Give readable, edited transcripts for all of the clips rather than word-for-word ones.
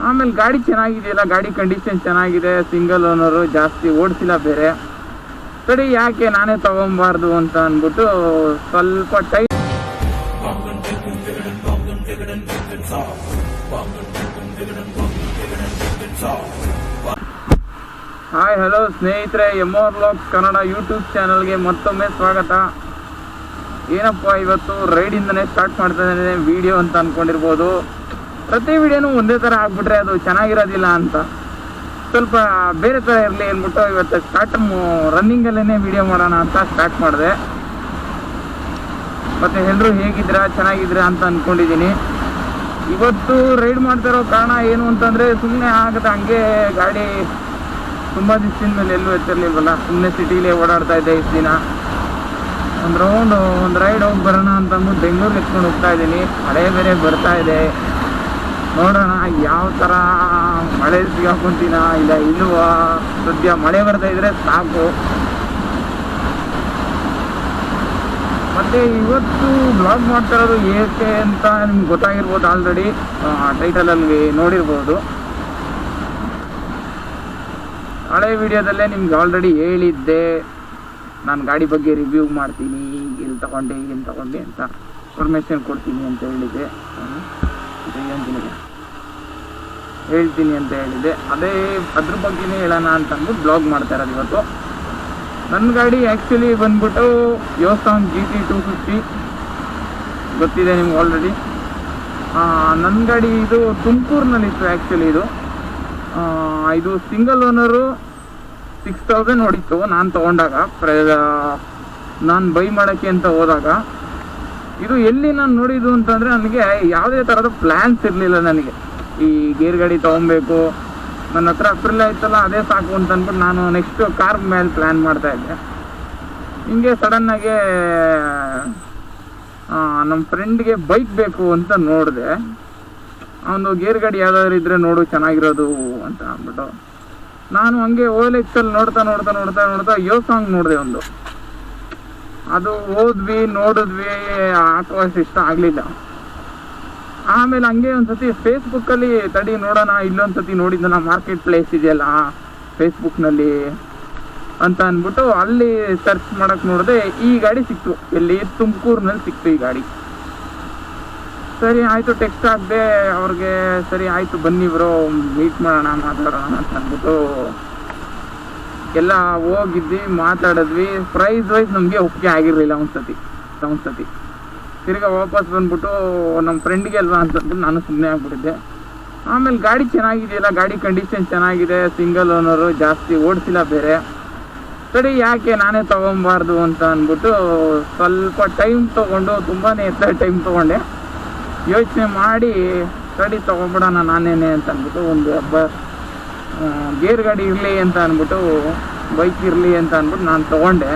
ಆಮೇಲೆ ಗಾಡಿ ಚೆನ್ನಾಗಿದೆಯಲ್ಲ, ಗಾಡಿ ಕಂಡೀಷನ್ ಚೆನ್ನಾಗಿದೆ, ಸಿಂಗಲ್ ಓನರು, ಜಾಸ್ತಿ ಓಡಿಸಿಲ್ಲ ಬೇರೆ. ಸರಿ ಯಾಕೆ ನಾನೇ ತಗೊಬಾರ್ದು ಅಂತ ಅಂದ್ಬಿಟ್ಟು ಸ್ವಲ್ಪ ಟೈಮ್. ಹಾಯ್ ಹಲೋ ಸ್ನೇಹಿತರೆ, MR ವ್ಲಾಗ್ಸ್ ಕನ್ನಡ ಯೂಟ್ಯೂಬ್ ಚಾನಲ್ಗೆ ಮತ್ತೊಮ್ಮೆ ಸ್ವಾಗತ. ಏನಪ್ಪ ಇವತ್ತು ರೈಡಿಂದನೇ ಸ್ಟಾರ್ಟ್ ಮಾಡ್ತಾ ಇದ್ದೇನೆ ವಿಡಿಯೋ ಅಂತ ಅಂದ್ಕೊಂಡಿರ್ಬೋದು. ಪ್ರತಿ ವಿಡಿಯೋನೂ ಒಂದೇ ಥರ ಆಗ್ಬಿಟ್ರೆ ಅದು ಚೆನ್ನಾಗಿರೋದಿಲ್ಲ ಅಂತ ಸ್ವಲ್ಪ ಬೇರೆ ಥರ ಇರಲಿ ಅಂದ್ಬಿಟ್ಟು ಇವತ್ತು ರನ್ನಿಂಗಲ್ಲೇ ವಿಡಿಯೋ ಮಾಡೋಣ ಅಂತ ಸ್ಟಾರ್ಟ್ ಮಾಡಿದೆ. ಮತ್ತು ಎಲ್ಲರೂ ಹೇಗಿದ್ದೀರಾ, ಚೆನ್ನಾಗಿದ್ದೀರಾ ಅಂತ ಅಂದ್ಕೊಂಡಿದ್ದೀನಿ. ಇವತ್ತು ರೈಡ್ ಮಾಡ್ತಾ ಇರೋ ಕಾರಣ ಏನು ಅಂತಂದರೆ, ಸುಮ್ಮನೆ ಆಗುತ್ತೆ ಹಂಗೆ ಗಾಡಿ ತುಂಬ ದಿವಸದ ಮೇಲೆ ಎಲ್ಲೂ ಎತ್ತಿರಲಿಲ್ವಲ್ಲ, ಸುಮ್ಮನೆ ಸಿಟಿಲೇ ಓಡಾಡ್ತಾ ಇದ್ದೆ ಇಷ್ಟು ದಿನ. ಒಂದು ರೈಡ್ ಹೋಗಿ ಬರೋಣ ಅಂತ ಅಂದ್ಬಿಟ್ಟು ಬೆಂಗಳೂರಿಗೆ ಎತ್ಕೊಂಡು ಹೋಗ್ತಾ ಇದ್ದೀನಿ. ಮಳೆ ಬೇರೆ ಬರ್ತಾ ಇದೆ, ನೋಡೋಣ ಯಾವ ಥರ ಮಳೆ ಸಿಗಾಕೊಂತೀನ ಇಲ್ಲ ಇಲ್ವಾ. ಸದ್ಯ ಮಳೆ ಬರ್ತಾ ಇದ್ರೆ ಸಾಕು. ಮತ್ತು ಇವತ್ತು ಬ್ಲಾಗ್ ಮಾಡ್ತಾ ಇರೋದು ಏಕೆ ಅಂತ ನಿಮ್ಗೆ ಗೊತ್ತಾಗಿರ್ಬೋದು, ಆಲ್ರೆಡಿ ಟೈಟಲಲ್ಲಿ ನೋಡಿರ್ಬೋದು. ಹಳೆ ವಿಡಿಯೋದಲ್ಲೇ ನಿಮ್ಗೆ ಆಲ್ರೆಡಿ ಹೇಳಿದ್ದೆ, ನಾನು ಗಾಡಿ ಬಗ್ಗೆ ರಿವ್ಯೂ ಮಾಡ್ತೀನಿ, ಇಲ್ಲಿ ತಗೊಂಡೆ ಅಂತ ಇನ್ಫಾರ್ಮೇಷನ್ ಕೊಡ್ತೀನಿ ಅಂತ ಹೇಳಿದ್ದೆ. ಹೇಳ್ತೀನಿ ಅಂತ ಹೇಳಿದ್ದೆ, ಅದ್ರ ಬಗ್ಗೆನೇ ಹೇಳೋಣ ಅಂತ ಅಂದ್ಬಿಟ್ಟು ಬ್ಲಾಗ್ ಮಾಡ್ತಾ ಇರೋದು ಇವತ್ತು. ನನ್ನ ಗಾಡಿ ಆ್ಯಕ್ಚುಲಿ ಬಂದ್ಬಿಟ್ಟು Hyosung GTR 250 ಗೊತ್ತಿದೆ ನಿಮ್ಗೆ ಆಲ್ರೆಡಿ. ನನ್ನ ಗಾಡಿ ಇದು ತುಮಕೂರಿನಲ್ಲಿತ್ತು. ಆ್ಯಕ್ಚುಲಿ ಇದು ಸಿಂಗಲ್ ಓನರು 6000 ಹೊಡಿತು ನಾನು ತೊಗೊಂಡಾಗ, ನಾನು ಬೈ ಮಾಡೋಕ್ಕೆ ಅಂತ ಹೋದಾಗ. ಇದು ಎಲ್ಲಿ ನಾನು ನೋಡಿದ್ದು ಅಂತಂದರೆ, ನನಗೆ ಯಾವುದೇ ಥರದ ಪ್ಲ್ಯಾನ್ಸ್ ಇರಲಿಲ್ಲ. ನನಗೆ ಈ ಗೇರ್ ಗಾಡಿ ತೊಗೊಬೇಕು, ನನ್ನ ಹತ್ರ ಅಪ್ರಿಲ್ ಆಯ್ತಲ್ಲ ಅದೇ ಸಾಕು ಅಂತ ಅಂದ್ಬಿಟ್ಟು ನಾನು ನೆಕ್ಸ್ಟ್ ಕಾರ್ ಮೇಲೆ ಪ್ಲ್ಯಾನ್ ಮಾಡ್ತಾಯಿದ್ದೆ. ಹಿಂಗೆ ಸಡನ್ನಾಗೆ ನಮ್ಮ ಫ್ರೆಂಡ್ಗೆ ಬೈಕ್ ಬೇಕು ಅಂತ ನೋಡಿದೆ. ಅವನು ಗೇರ್ ಗಾಡಿ ಯಾವ್ದಾದ್ರು ಇದ್ದರೆ ನೋಡು ಚೆನ್ನಾಗಿರೋದು ಅಂತ ಅಂದ್ಬಿಟ್ಟು ನಾನು ಹಂಗೆ OLXಲ್ಲಿ ನೋಡ್ತಾ Hyosung ನೋಡಿದೆ ಒಂದು. ಅದು ನೋಡಿದ್ವಿ, ಹಾಕುವಷ್ಟು ಇಷ್ಟ ಆಗಲಿಲ್ಲ. ಆಮೇಲೆ ಹಂಗೆ ಒಂದ್ಸತಿ ಫೇಸ್ಬುಕ್ಕಲ್ಲಿ ತಡಿ ನೋಡೋಣ, ಇಲ್ಲೊಂದ್ಸತಿ ನೋಡಿದ್ದ ಮಾರ್ಕೆಟ್ ಪ್ಲೇಸ್ ಇದೆಯಲ್ಲ ಫೇಸ್ಬುಕ್ನಲ್ಲಿ ಅಂತ ಅಂದ್ಬಿಟ್ಟು ಅಲ್ಲಿ ಸರ್ಚ್ ಮಾಡೋಕ್ಕೆ ನೋಡಿದೆ. ಈ ಗಾಡಿ ಸಿಕ್ತು, ಎಲ್ಲಿ ತುಮಕೂರಿನಲ್ಲಿ ಸಿಕ್ತು ಈ ಗಾಡಿ. ಸರಿ ಆಯಿತು, ಟೆಕ್ಸ್ಟ್ ಹಾಕಿದೆ ಅವ್ರಿಗೆ. ಸರಿ ಆಯಿತು ಬನ್ನಿ ಬ್ರೋ ಮೀಟ್ ಮಾಡೋಣ, ಮಾತಾಡೋಣ ಅಂತ ಅಂದ್ಬಿಟ್ಟು ಎಲ್ಲ ಹೋಗಿದ್ವಿ, ಮಾತಾಡಿದ್ವಿ. ಪ್ರೈಸ್ ವೈಸ್ ನಮಗೆ ಒಪ್ಪಿಗೆ ಆಗಿರಲಿಲ್ಲ ಒಂದ್ಸತಿ. ತಿರ್ಗಾ ವಾಪಸ್ ಬಂದ್ಬಿಟ್ಟು ನಮ್ಮ ಫ್ರೆಂಡ್ಗೆ ಅಲ್ವಾ ಅಂತಂದ್ಬಿಟ್ಟು ನಾನು ಸುಮ್ಮನೆ ಆಗ್ಬಿಟ್ಟಿದ್ದೆ. ಆಮೇಲೆ ಗಾಡಿ ಚೆನ್ನಾಗಿದೆಯಲ್ಲ, ಗಾಡಿ ಕಂಡೀಷನ್ ಚೆನ್ನಾಗಿದೆ, ಸಿಂಗಲ್ ಓನರು, ಜಾಸ್ತಿ ಓಡಿಸಿಲ್ಲ ಬೇರೆ. ಸರಿ ಯಾಕೆ ನಾನೇ ತೊಗೊಬಾರ್ದು ಅಂತ ಅಂದ್ಬಿಟ್ಟು ಸ್ವಲ್ಪ ಟೈಮ್ ತೊಗೊಂಡು, ತುಂಬಾ ಟೈಮ್ ತೊಗೊಂಡೆ, ಯೋಚನೆ ಮಾಡಿ ಗಾಡಿ ತೊಗೊಬಿಡೋಣ ನಾನೇನೆ ಅಂತ ಅಂದ್ಬಿಟ್ಟು ಒಂದು ಗೇರ್ ಗಾಡಿ ಇರಲಿ ಅಂತ ಅಂದ್ಬಿಟ್ಟು, ಬೈಕ್ ಇರಲಿ ಅಂತ ಅಂದ್ಬಿಟ್ಟು ನಾನು ತೊಗೊಂಡೆ.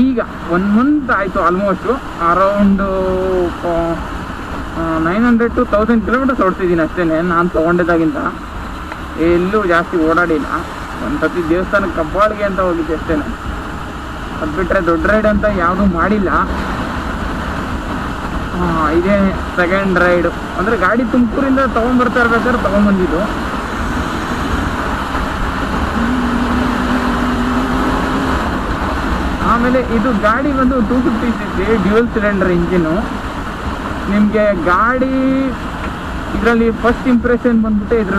ಈಗ 1 ಮಂತ್ ಆಯಿತು, ಆಲ್ಮೋಸ್ಟು ಅರೌಂಡು 900 to 1000 ಕಿಲೋಮೀಟರ್ಸ್ ಓಡ್ತಿದ್ದೀನಿ ಅಷ್ಟೇ. ನಾನು ತೊಗೊಂಡಿದ್ದಾಗಿಂತ ಎಲ್ಲೂ ಜಾಸ್ತಿ ಓಡಾಡಿಲ್ಲ. ಒಂದು ಸತಿ ದೇವಸ್ಥಾನಕ್ಕೆ ಕಬ್ಬಾಳಿಗೆ ಅಂತ ಹೋಗಿದ್ದೆ ಅಷ್ಟೇ. ಅದು ಬಿಟ್ಟರೆ ದೊಡ್ಡ ರೈಡ್ ಅಂತ ಯಾವುದೂ ಮಾಡಿಲ್ಲ. ಇದೇ ಸೆಕೆಂಡ್ ರೈಡು. ಅಂದರೆ ಗಾಡಿ ತುಮಕೂರಿಂದ ತೊಗೊಂಬರ್ತಾ ಇರ್ಬೇಕಾದ್ರೆ ತೊಗೊಂಬಂದಿದ್ದು. ಆಮೇಲೆ ಇದು ಗಾಡಿ ಬಂದು 250cc ಡ್ಯುಯಲ್ ಸಿಲಿಂಡರ್ ಇಂಜಿನು. ನಿಮಗೆ ಗಾಡಿ ಇದರಲ್ಲಿ ಫಸ್ಟ್ ಇಂಪ್ರೆಷನ್ ಬಂದ್ಬಿಟ್ಟೆ ಇದರ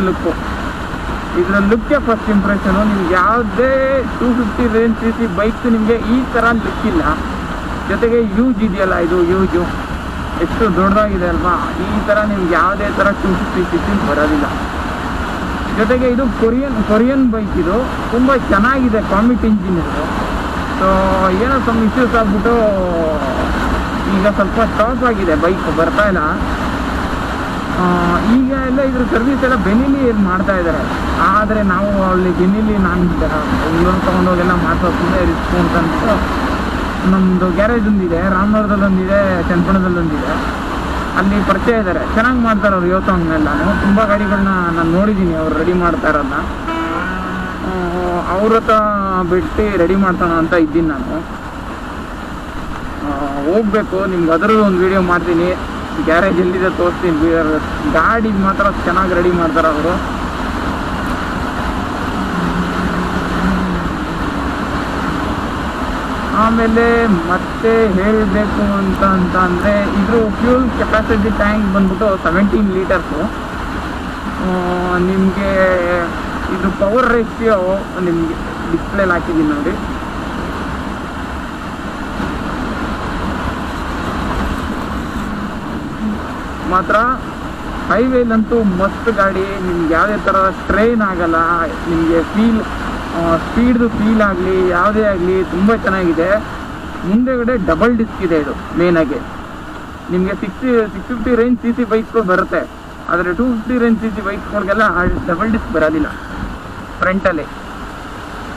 ಲುಕ್ಕೇ ಫಸ್ಟ್ ಇಂಪ್ರೆಷನು. ನಿಮ್ಗೆ ಯಾವುದೇ 250 ರೇಂಜ್ cc ಬೈಕ್ ನಿಮಗೆ ಈ ಥರ ಲುಕ್ ಇಲ್ಲ. ಜೊತೆಗೆ ಯೂಜ್ ಇದೆಯಲ್ಲ, ಇದು ಯೂಜು ಎಷ್ಟು ದೊಡ್ಡದಾಗಿದೆ ಅಲ್ವಾ, ಈ ಥರ ನಿಮ್ಗೆ ಯಾವುದೇ ಥರ 250cc ಬರೋದಿಲ್ಲ. ಜೊತೆಗೆ ಇದು ಕೊರಿಯನ್ ಬೈಕ್. ಇದು ತುಂಬ ಚೆನ್ನಾಗಿದೆ, ಕಾಮಿಟ್ ಇಂಜಿನ್ ಇದು. ಸೊ ಏನೋ ಸ್ವಲ್ಪ ಇಶ್ಯೂಸ್ ಆಗ್ಬಿಟ್ಟು ಈಗ ಸ್ವಲ್ಪ ಸ್ಟಾಪ್ ಆಗಿದೆ, ಬೈಕ್ ಬರ್ತಾ ಇಲ್ಲ. ಈಗ ಎಲ್ಲ ಇದ್ರ ಸರ್ವಿಸ್ ಎಲ್ಲ ಬೆನ್ನಿಲಿ ಮಾಡ್ತಾ ಇದ್ದಾರೆ. ಆದರೆ ನಾವು ಅಲ್ಲಿ ಬೆನ್ನಿಲಿ ನಾನು ಬೆಂಗಳೂರು ತೊಗೊಂಡೋಗೆಲ್ಲ ಮಾಡ್ಸೋದ್ರಿಂದ ರಿಸ್ಕು ಅಂತ ಅಂದ್ಬಿಟ್ಟು ನಮ್ಮದು ಗ್ಯಾರೇಜ್ ಒಂದಿದೆ, ರಾಮನಗರದಲ್ಲೊಂದಿದೆ, ಚನ್ನಪಟ್ಟಣದಲ್ಲೊಂದಿದೆ. ಅಲ್ಲಿ ಪರಿಚಯ ಇದ್ದಾರೆ, ಚೆನ್ನಾಗಿ ಮಾಡ್ತಾರೆ ಅವರು Hyosungನೆಲ್ಲ. ತುಂಬ ಗಾಡಿಗಳನ್ನ ನಾನು ನೋಡಿದ್ದೀನಿ ಅವ್ರು ರೆಡಿ ಮಾಡ್ತಾ ಇರೋದನ್ನ. ಅವ್ರ ಹತ್ರ ಬಿಟ್ಟು ರೆಡಿ ಮಾಡ್ತಾನ ಅಂತ ಇದ್ದೀನಿ ನಾನು. ಹೋಗ್ಬೇಕು, ನಿಮ್ಗೆ ಅದರಲ್ಲೂ ಒಂದು ವೀಡಿಯೋ ಮಾಡ್ತೀನಿ. ಗ್ಯಾರೇಜ್ ಎಲ್ಲಿದೆ ತೋರಿಸ್ತೀನಿ. ಗಾಡಿ ಮಾತ್ರ ಚೆನ್ನಾಗಿ ರೆಡಿ ಮಾಡ್ತಾರೆ ಅವರು. ಆಮೇಲೆ ಮತ್ತೆ ಹೇಳಬೇಕು ಅಂತ ಅಂದರೆ ಇದ್ರ ಫ್ಯೂಲ್ ಕೆಪಾಸಿಟಿ ಟ್ಯಾಂಕ್ ಬಂದ್ಬಿಟ್ಟು 17 ಲೀಟರ್ಸು. ನಿಮಗೆ ಇದು ಪವರ್ ರೇಷಿಯೋ ನಿಮಗೆ ಡಿಸ್ಪ್ಲೇಲಿ ಹಾಕಿದ್ದೀನಿ ನೋಡಿ. ಮಾತ್ರ ಹೈವೇಲಂತೂ ಮಸ್ತ್ ಗಾಡಿ. ನಿಮ್ಗೆ ಯಾವುದೇ ಥರ ಸ್ಟ್ರೈನ್ ಆಗಲ್ಲ. ನಿಮಗೆ ಸ್ಪೀಡ್ದು ಫೀಲ್ ಆಗಲಿ ಯಾವುದೇ ಆಗಲಿ ತುಂಬ ಚೆನ್ನಾಗಿದೆ. ಮುಂದೆಗಡೆ ಡಬಲ್ ಡಿಸ್ಕ್ ಇದೆ. ಇದು ಮೇನಾಗಿ ನಿಮಗೆ 650 ರೇಂಜ್ CC ಬೈಕ್ಗಳು ಬರುತ್ತೆ. ಆದರೆ 250 ರೇಂಜ್ CC ಬೈಕ್ಗಳಿಗೆಲ್ಲ ಡಬಲ್ ಡಿಸ್ಕ್ ಬರೋದಿಲ್ಲ ಫ್ರಂಟಲ್ಲಿ.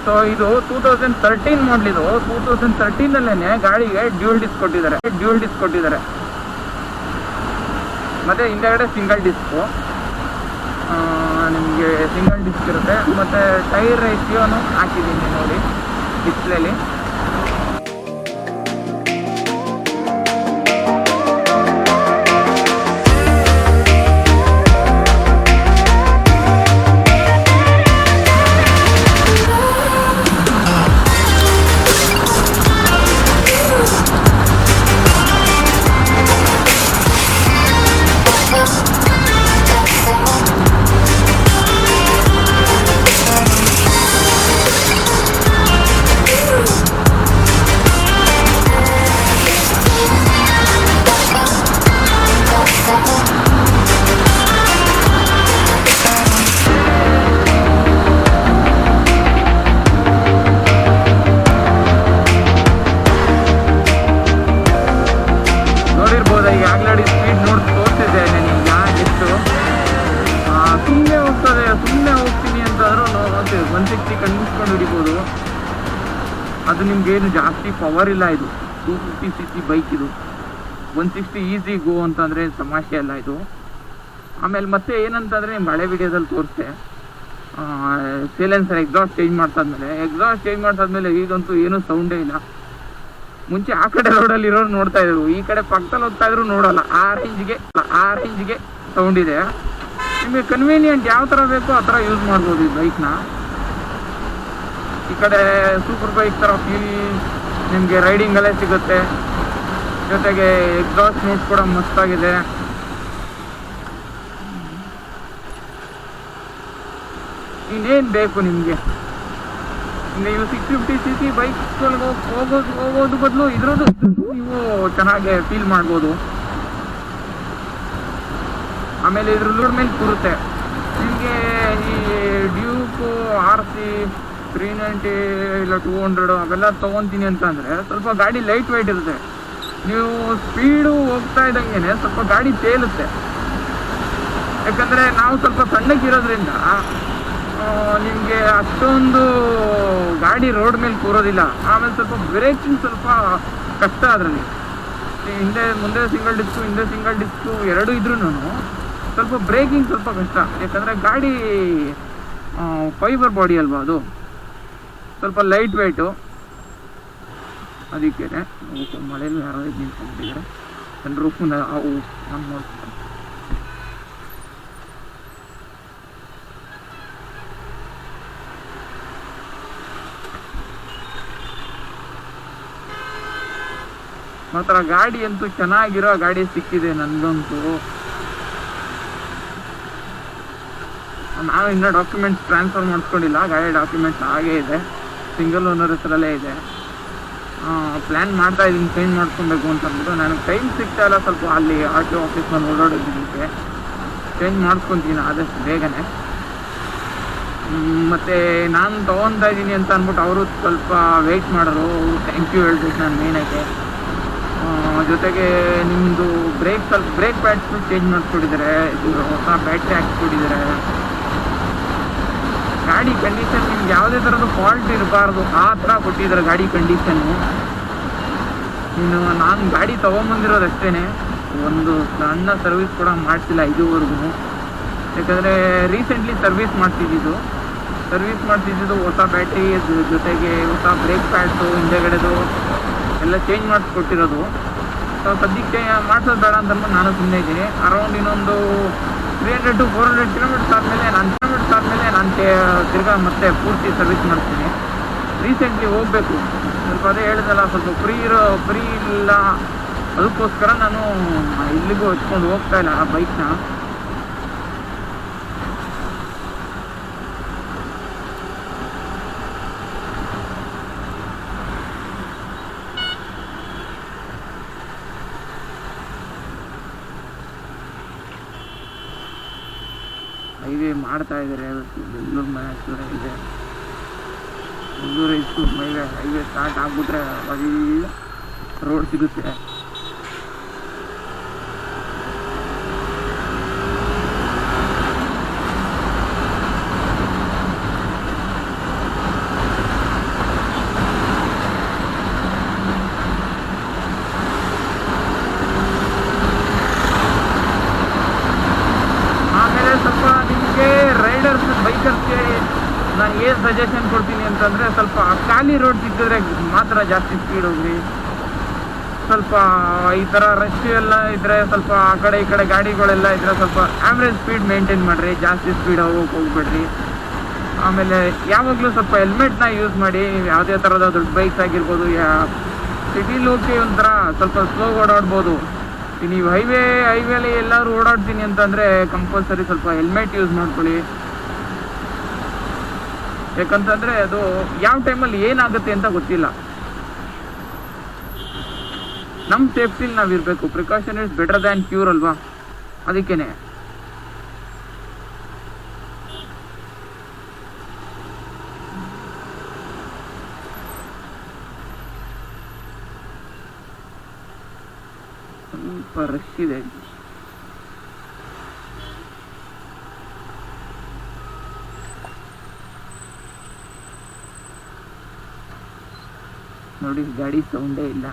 ಸೊ ಇದು 2013 ಮಾಡಲ್. ಇದು 2013ನಲ್ಲೇ ಗಾಡಿಗೆ ಡ್ಯೂಯಲ್ ಡಿಸ್ಕ್ ಕೊಟ್ಟಿದ್ದಾರೆ. ಮತ್ತು ಹಿಂದೆಗಡೆ ಸಿಂಗಲ್ ಡಿಸ್ಕು, ನಿಮಗೆ ಸಿಂಗಲ್ ಡಿಸ್ಕ್ ಇರುತ್ತೆ. ಮತ್ತು ಟೈರ್ ರೇಷಿಯೋನು ಹಾಕಿದ್ದೀನಿ ನೋಡಿ ಡಿಸ್ಪ್ಲೇಲಿ. ಅದು ನಿಮ್ಗೇನು ಜಾಸ್ತಿ ಪವರ್ ಇಲ್ಲ. ಇದು 250 cc ಬೈಕ್. ಇದು 160 ಈಸಿ ಗೋ ಅಂತಂದರೆ ಸಮಸ್ಯೆ ಅಲ್ಲ ಇದು. ಆಮೇಲೆ ಮತ್ತೆ ಏನಂತಂದರೆ ನಿಮ್ಮ ಹಳೆ ವಿಡಿಯೋದಲ್ಲಿ ತೋರಿಸ್ದೆ, ಸೈಲೆನ್ಸರ್ ಎಕ್ಸಾಸ್ಟ್ ಚೇಂಜ್ ಮಾಡ್ಸಾದ್ಮೇಲೆ ಈಗಂತೂ ಏನೂ ಸೌಂಡೇ ಇಲ್ಲ. ಮುಂಚೆ ಆ ಕಡೆ ರೋಡಲ್ಲಿ ಇರೋರು ನೋಡ್ತಾ ಇದ್ರು, ಈ ಕಡೆ ಪಕ್ಕದಲ್ಲಿ ಹೋಗ್ತಾ ಇದ್ರು ನೋಡೋಲ್ಲ. ಆ ರೇಂಜ್ಗೆ ಸೌಂಡ್ ಇದೆ. ನಿಮಗೆ ಕನ್ವೀನಿಯೆಂಟ್ ಯಾವ ಥರ ಬೇಕೋ ಆ ಥರ ಯೂಸ್ ಮಾಡ್ಬೋದು ಈ ಬೈಕ್ನ. ಈ ಕಡೆ ಸೂಪರ್ ಬೈಕ್ ಥರ ಫೀಲ್ ನಿಮಗೆ ರೈಡಿಂಗಲ್ಲೇ ಸಿಗುತ್ತೆ. ಜೊತೆಗೆ ಎಕ್ಸಾಸ್ಟ್ ನೋಟ್ಸ್ ಕೂಡ ಮಸ್ತಾಗಿದೆ. ಇನ್ನೇನು ಬೇಕು ನಿಮಗೆ? ನೀವು 650 cc ಬೈಕ್ಗಳಿಗೆ ಹೋಗೋದು ಬದಲು ಇದ್ರದ್ದು ನೀವು ಚೆನ್ನಾಗಿ ಫೀಲ್ ಮಾಡ್ಬೋದು. ಆಮೇಲೆ ಇದ್ರ ಲೋಡ್ ಮೇಲೆ ಕೂರುತ್ತೆ ನಿಮಗೆ. ಈ ಡ್ಯೂಕು RC 390 ಇಲ್ಲ 200 ಅವೆಲ್ಲ ತೊಗೊತೀನಿ ಅಂತ ಅಂದರೆ ಸ್ವಲ್ಪ ಗಾಡಿ ಲೈಟ್ ವೆಯ್ಟ್ ಇರುತ್ತೆ. ನೀವು ಸ್ಪೀಡು ಹೋಗ್ತಾ ಇದ್ದಂಗೆ ಸ್ವಲ್ಪ ಗಾಡಿ ತೇಲುತ್ತೆ. ಯಾಕಂದರೆ ನಾವು ಸ್ವಲ್ಪ ಸಣ್ಣಕ್ಕಿರೋದ್ರಿಂದ ನಿಮಗೆ ಅಷ್ಟೊಂದು ಗಾಡಿ ರೋಡ್ ಮೇಲೆ ಕೂರೋದಿಲ್ಲ. ಆಮೇಲೆ ಸ್ವಲ್ಪ ಬ್ರೇಕಿಂಗ್ ಸ್ವಲ್ಪ ಕಷ್ಟ. ಅದರಲ್ಲಿ ಮುಂದೆ ಸಿಂಗಲ್ ಡಿಸ್ಕು ಎರಡೂ ಇದ್ರೂ ಸ್ವಲ್ಪ ಬ್ರೇಕಿಂಗ್ ಸ್ವಲ್ಪ ಕಷ್ಟ. ಯಾಕಂದರೆ ಗಾಡಿ ಫೈಬರ್ ಬಾಡಿ ಅಲ್ವಾ, ಅದು ಸ್ವಲ್ಪ ಲೈಟ್ ವೆಯ್ಟು. ಅದಕ್ಕೆ ಮಳೆಯಲ್ಲಿ ಯಾರೋ ನಿಂತ್ಕೊಂಡಿದ್ದಾರೆ. ಸನ್ರೂಫ್ ನಾನು ನೋಡ್ತೀನಿ. ಮಾತ್ರ ಗಾಡಿ ಅಂತೂ ಚೆನ್ನಾಗಿರೋ ಗಾಡಿ ಸಿಕ್ಕಿದೆ ನನಗಂತೂ. ನಾವು ಇನ್ನೂ ಡಾಕ್ಯುಮೆಂಟ್ಸ್ ಟ್ರಾನ್ಸ್ಫರ್ ಮಾಡಿಸ್ಕೊಂಡಿಲ್ಲ. ಗಾಡಿ ಡಾಕ್ಯುಮೆಂಟ್ಸ್ ಹಾಗೇ ಇದೆ, ಸಿಂಗಲ್ ಓನರ್ ಹೆಸರಲ್ಲೇ ಇದೆ. ಪ್ಲ್ಯಾನ್ ಮಾಡ್ತಾ ಇದ್ದೀನಿ ಚೇಂಜ್ ಮಾಡ್ಕೊಬೇಕು ಅಂತ ಅಂದ್ಬಿಟ್ಟು. ನನಗೆ ಟೈಮ್ ಸಿಗ್ತಾ ಇಲ್ಲ ಸ್ವಲ್ಪ ಅಲ್ಲಿ RTO ಆಫೀಸ್ನಲ್ಲಿ ಓಡಾಡೋದಕ್ಕೆ. ಚೇಂಜ್ ಮಾಡ್ಕೊತೀನಿ ಆದಷ್ಟು ಬೇಗನೆ. ಮತ್ತು ನಾನು ತೊಗೊತಾ ಇದ್ದೀನಿ ಅಂತ ಅಂದ್ಬಿಟ್ಟು ಅವರು ಸ್ವಲ್ಪ ವೆಯ್ಟ್ ಮಾಡೋರು. ಥ್ಯಾಂಕ್ ಯು ಹೇಳ್ಬೇಕು ನಾನು ಮೇನಾಗಿ. ಜೊತೆಗೆ ನಿಮ್ಮದು ಬ್ರೇಕ್ ಪ್ಯಾಡ್ಸು ಚೇಂಜ್ ಮಾಡಿಸ್ಕೊಟ್ಟಿದ್ದಾರೆ. ಹೊಸ ಬ್ಯಾಟ್ರಿ ಹಾಕ್ಸ್ಕೊಟ್ಟಿದ್ದಾರೆ. ಗಾಡಿ ಕಂಡೀಷನ್ ನಿಮ್ಗೆ ಯಾವುದೇ ಥರದ ಫಾಲ್ಟ್ ಇರಬಾರ್ದು ಆ ಥರ ಕೊಟ್ಟಿದ್ದಾರೆ ಗಾಡಿ ಕಂಡೀಷನ್ನು. ನಾನು ಗಾಡಿ ತೊಗೊಂಬಂದಿರೋದು ಅಷ್ಟೇ, ಒಂದು ಸಣ್ಣ ಸರ್ವಿಸ್ ಕೂಡ ಮಾಡಿಸಿಲ್ಲ ಇದುವರೆಗೂ. ಯಾಕಂದರೆ ರೀಸೆಂಟ್ಲಿ ಸರ್ವಿಸ್ ಮಾಡ್ತಿದ್ದು ಹೊಸ ಬ್ಯಾಟ್ರಿ ಜೊತೆಗೆ ಹೊಸ ಬ್ರೇಕ್ ಪ್ಯಾಡ್ಸು ಹಿಂದೆಗಡೆದು ಎಲ್ಲ ಚೇಂಜ್ ಮಾಡಿಸ್ಕೊಟ್ಟಿರೋದು. ಸೊ ಸದ್ಯಕ್ಕೆ ಮಾಡ್ಸೋದು ಬೇಡ ಅಂತ ಅಂದ್ಬಿಟ್ಟು ನಾನು ಸುಮ್ಮನೆ ಇದ್ದೀನಿ. ಅರೌಂಡ್ ಇನ್ನೊಂದು 300 to 400 ಕಿಲೋಮೀಟರ್ಸ್ ಆದಮೇಲೆ ನಾನು ತಿರ್ಗಾ ಮತ್ತೆ ಪೂರ್ತಿ ಸರ್ವಿಸ್ ಮಾಡ್ತೀನಿ. ರೀಸೆಂಟ್ಲಿ ಹೋಗಬೇಕು, ಸ್ವಲ್ಪ ಅದೇ ಹೇಳಿದಲ್ಲ, ಸ್ವಲ್ಪ ಫ್ರೀ ಇಲ್ಲ, ಅದಕ್ಕೋಸ್ಕರ ನಾನು ಇಲ್ಲಿಗೂ ಹಚ್ಕೊಂಡು ಹೋಗ್ತಾ ಇಲ್ಲ ಆ ಬೈಕ್ನ. ಹೈವೇ ಮಾಡ್ತಾ ಇದ್ದಾರೆ, ಬೆಂಗಳೂರು ಮೈಸೂರು ಇದೆ. ಬೆಂಗಳೂರು ಮೈಸೂರು ಹೈವೇ ಸ್ಟಾರ್ಟ್ ಆಗ್ಬಿಟ್ರೆ ಒಳ್ಳೆ ರೋಡ್ ಸಿಗುತ್ತೆ. ಆಮೇಲೆ ಸ್ವಲ್ಪ ನಿಮಗೆ ರೈಡರ್ಸ್ ಬೈಕರ್ಸ್ಗೆ ನಾನು ಏನು ಸಜೆಷನ್ ಕೊಡ್ತೀನಿ ಅಂತಂದರೆ, ಸ್ವಲ್ಪ ಖಾಲಿ ರೋಡ್ ಸಿಕ್ಕಿದ್ರೆ ಮಾತ್ರ ಜಾಸ್ತಿ ಸ್ಪೀಡ್ ಹೋಗ್ರಿ. ಸ್ವಲ್ಪ ಈ ಥರ ರಶ್ ಎಲ್ಲ ಇದ್ದರೆ, ಸ್ವಲ್ಪ ಆ ಕಡೆ ಈ ಕಡೆ ಗಾಡಿಗಳೆಲ್ಲ ಇದ್ದರೆ ಸ್ವಲ್ಪ ಆ್ಯಾವ್ರೇಜ್ ಸ್ಪೀಡ್ ಮೇಂಟೈನ್ ಮಾಡಿರಿ, ಜಾಸ್ತಿ ಸ್ಪೀಡ್ ಹೋಗ್ಬೇಡ್ರಿ. ಆಮೇಲೆ ಯಾವಾಗಲೂ ಸ್ವಲ್ಪ ಹೆಲ್ಮೆಟ್ನ ಯೂಸ್ ಮಾಡಿ. ಯಾವುದೇ ಥರದ ದೊಡ್ಡ ಬೈಕ್ಸ್ ಆಗಿರ್ಬೋದು, ಸಿಟಿಲಿ ಹೋಗಿ ಒಂಥರ ಸ್ವಲ್ಪ ಸ್ಲೋ ಓಡಾಡ್ಬೋದು. ನೀವು ಹೈವೇಲಿ ಎಲ್ಲರೂ ಓಡಾಡ್ತೀನಿ ಅಂತಂದರೆ ಕಂಪಲ್ಸರಿ ಸ್ವಲ್ಪ ಹೆಲ್ಮೆಟ್ ಯೂಸ್ ಮಾಡ್ಕೊಳ್ಳಿ. ಯಾಕಂತಂದರೆ ಅದು ಯಾವ ಟೈಮಲ್ಲಿ ಏನಾಗುತ್ತೆ ಅಂತ ಗೊತ್ತಿಲ್ಲ. ನಮ್ಮ ಸೇಫ್ಟಿಲಿ ನಾವಿರಬೇಕು. Precaution is better than cure ಅಲ್ವಾ, ಅದಕ್ಕೇನೆ. ಸ್ವಲ್ಪ ರಶ್ ಇದೆ. ನೋಡಿ, ಗಾಡಿ ಸೌಂಡೇ ಇಲ್ಲ.